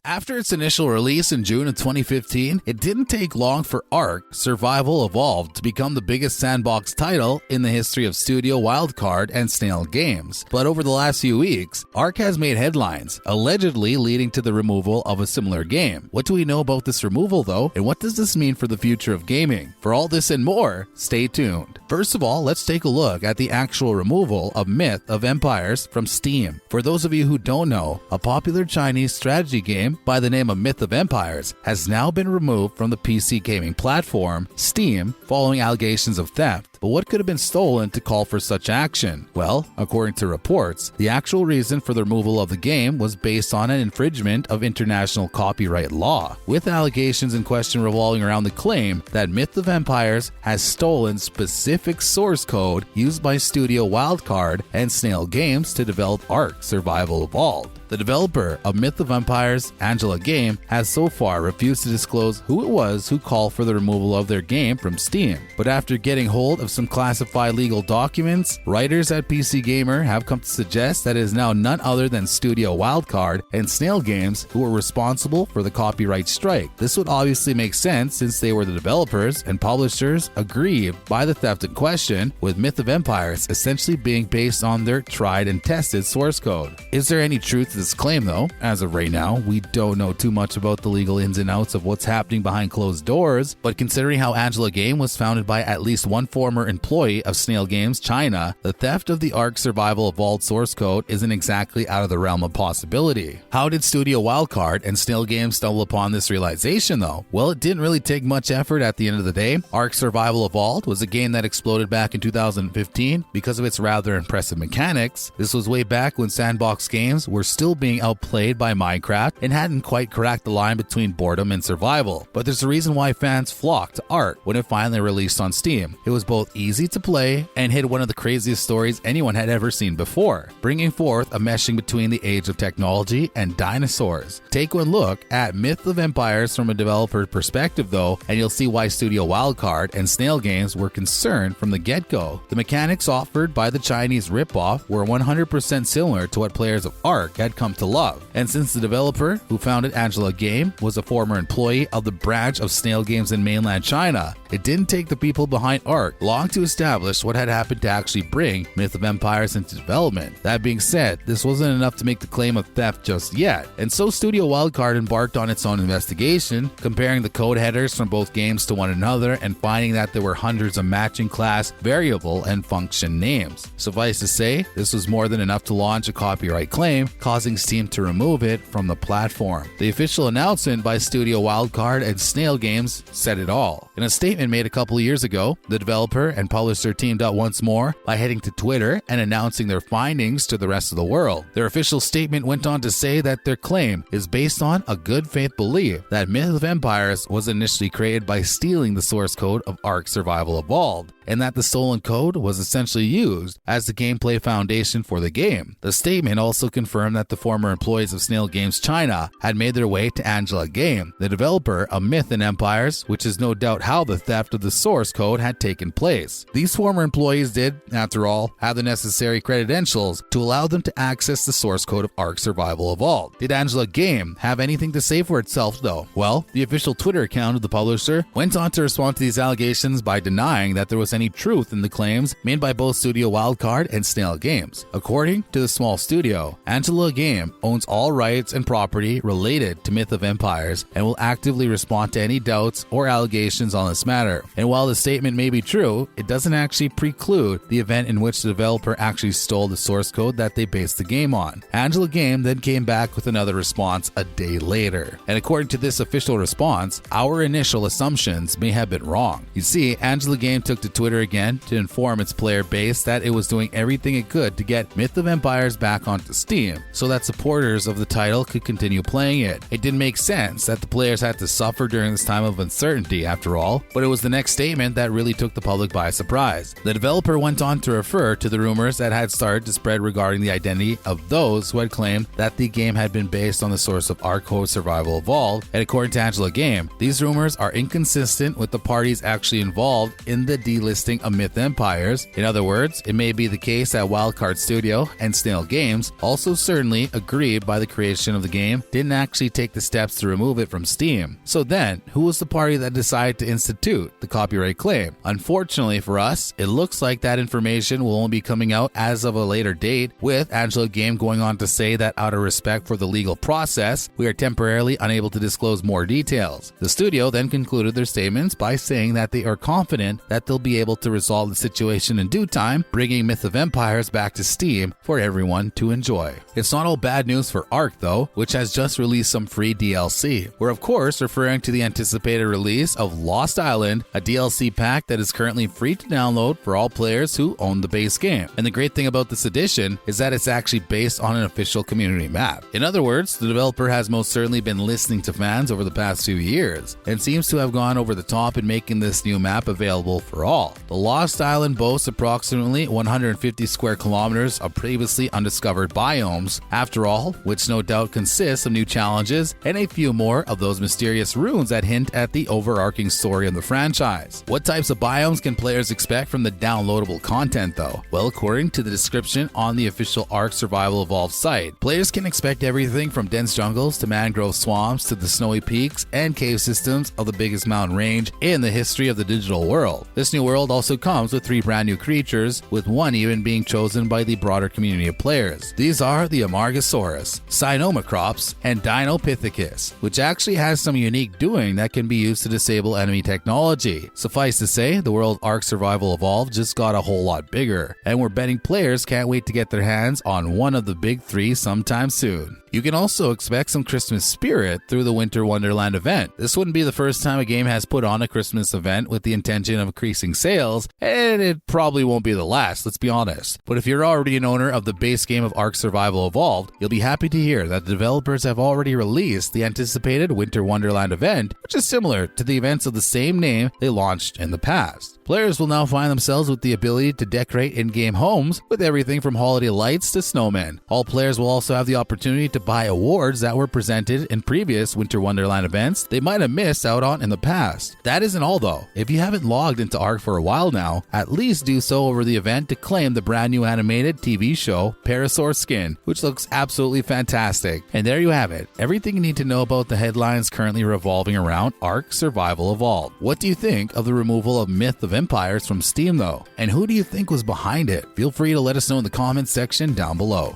After its initial release in June of 2015, it didn't take long for Ark: Survival Evolved to become the biggest sandbox title in the history of Studio Wildcard and Snail Games. But over the last few weeks, Ark has made headlines, allegedly leading to the removal of a similar game. What do we know about this removal though, and what does this mean for the future of gaming? For all this and more, stay tuned. First of all, let's take a look at the actual removal of Myth of Empires from Steam. For those of you who don't know, a popular Chinese strategy game by the name of Myth of Empires has now been removed from the PC gaming platform Steam following allegations of theft. But what could have been stolen to call for such action? Well, according to reports, the actual reason for the removal of the game was based on an infringement of international copyright law, with allegations in question revolving around the claim that Myth of Empires has stolen specific source code used by Studio Wildcard and Snail Games to develop Ark: Survival Evolved. The developer of Myth of Empires, Angela Game, has so far refused to disclose who it was who called for the removal of their game from Steam. But after getting hold of some classified legal documents, writers at PC Gamer have come to suggest that it is now none other than Studio Wildcard and Snail Games who were responsible for the copyright strike. This would obviously make sense since they were the developers and publishers aggrieved by the theft in question, with Myth of Empires essentially being based on their tried and tested source code. Is there any truth to this claim though? As of right now, we don't know too much about the legal ins and outs of what's happening behind closed doors, but considering how Angela Game was founded by at least one former employee of Snail Games China, the theft of the Ark: Survival Evolved source code isn't exactly out of the realm of possibility. How did Studio Wildcard and Snail Games stumble upon this realization though? Well, it didn't really take much effort at the end of the day. Ark: Survival Evolved was a game that exploded back in 2015 because of its rather impressive mechanics. This was way back when sandbox games were still being outplayed by Minecraft and hadn't quite cracked the line between boredom and survival. But there's a reason why fans flocked to Ark when it finally released on Steam. It was both easy to play and hid one of the craziest stories anyone had ever seen before, bringing forth a meshing between the age of technology and dinosaurs. Take one look at Myth of Empires from a developer perspective though, and you'll see why Studio Wildcard and Snail Games were concerned from the get-go. The mechanics offered by the Chinese ripoff were 100% similar to what players of Ark had come to love. And since the developer who founded Angela Game was a former employee of the branch of Snail Games in mainland China, it didn't take the people behind Ark long to establish what had happened to actually bring Myth of Empires into development. That being said, this wasn't enough to make the claim of theft just yet, and so Studio Wildcard embarked on its own investigation, comparing the code headers from both games to one another and finding that there were hundreds of matching class, variable, and function names. Suffice to say, this was more than enough to launch a copyright claim, causing Steam to remove it from the platform. The official announcement by Studio Wildcard and Snail Games said it all. In a statement made a couple of years ago, the developer and publisher teamed up once more by heading to Twitter and announcing their findings to the rest of the world. Their official statement went on to say that their claim is based on a good faith belief that Myth of Empires was initially created by stealing the source code of Ark: Survival Evolved, and that the stolen code was essentially used as the gameplay foundation for the game. The statement also confirmed that the former employees of Snail Games China had made their way to Angela Game, the developer of Myth and Empires, which is no doubt how the theft of the source code had taken place. These former employees did, after all, have the necessary credentials to allow them to access the source code of Ark: Survival Evolved. Did Angela Game have anything to say for itself though? Well, the official Twitter account of the publisher went on to respond to these allegations by denying that there was any truth in the claims made by both Studio Wildcard and Snail Games. According to the small studio, Angela Game owns all rights and property related to Myth of Empires and will actively respond to any doubts or allegations on this matter. And while the statement may be true, it doesn't actually preclude the event in which the developer actually stole the source code that they based the game on. Angela Game then came back with another response a day later. And according to this official response, our initial assumptions may have been wrong. You see, Angela Game took to Twitter again to inform its player base that it was doing everything it could to get Myth of Empires back onto Steam so that supporters of the title could continue playing it. It didn't make sense that the players had to suffer during this time of uncertainty after all, but it was the next statement that really took the public by surprise. The developer went on to refer to the rumors that had started to spread regarding the identity of those who had claimed that the game had been based on the source of Ark: Survival Evolved, and according to Angela Game, these rumors are inconsistent with the parties actually involved in the delisting listing of Myth Empires. In other words, it may be the case that Wildcard Studio and Snail Games, also certainly aggrieved by the creation of the game, didn't actually take the steps to remove it from Steam. So then, who was the party that decided to institute the copyright claim? Unfortunately for us, it looks like that information will only be coming out as of a later date, with Angelo Game going on to say that out of respect for the legal process, we are temporarily unable to disclose more details. The studio then concluded their statements by saying that they are confident that they'll be able to resolve the situation in due time, bringing Myth of Empires back to Steam for everyone to enjoy. It's not all bad news for Ark though, which has just released some free DLC. We're of course referring to the anticipated release of Lost Island, a DLC pack that is currently free to download for all players who own the base game. And the great thing about this edition is that it's actually based on an official community map. In other words, the developer has most certainly been listening to fans over the past few years and seems to have gone over the top in making this new map available for all. The Lost Island boasts approximately 150 square kilometers of previously undiscovered biomes, after all, which no doubt consists of new challenges and a few more of those mysterious runes that hint at the overarching story of the franchise. What types of biomes can players expect from the downloadable content though? Well, according to the description on the official Ark Survival Evolved site, players can expect everything from dense jungles to mangrove swamps to the snowy peaks and cave systems of the biggest mountain range in the history of the digital world. This new world also comes with 3 brand new creatures, with one even being chosen by the broader community of players. These are the Amargasaurus, Cynomacrops, and Dinopithecus, which actually has some unique doing that can be used to disable enemy technology. Suffice to say, the world Ark Survival Evolved just got a whole lot bigger, and we're betting players can't wait to get their hands on one of the big 3 sometime soon. You can also expect some Christmas spirit through the Winter Wonderland event. This wouldn't be the first time a game has put on a Christmas event with the intention of increasing sales, and it probably won't be the last, let's be honest. But if you're already an owner of the base game of Ark Survival Evolved, you'll be happy to hear that the developers have already released the anticipated Winter Wonderland event, which is similar to the events of the same name they launched in the past. Players will now find themselves with the ability to decorate in-game homes with everything from holiday lights to snowmen. All players will also have the opportunity to buy awards that were presented in previous Winter Wonderland events they might have missed out on in the past. That isn't all though. If you haven't logged into Ark for a while now, at least do so over the event to claim the brand new animated TV show Parasaur Skin, which looks absolutely fantastic. And there you have it, everything you need to know about the headlines currently revolving around Ark Survival Evolved. What do you think of the removal of Myth of Empires from Steam though? And who do you think was behind it? Feel free to let us know in the comments section down below.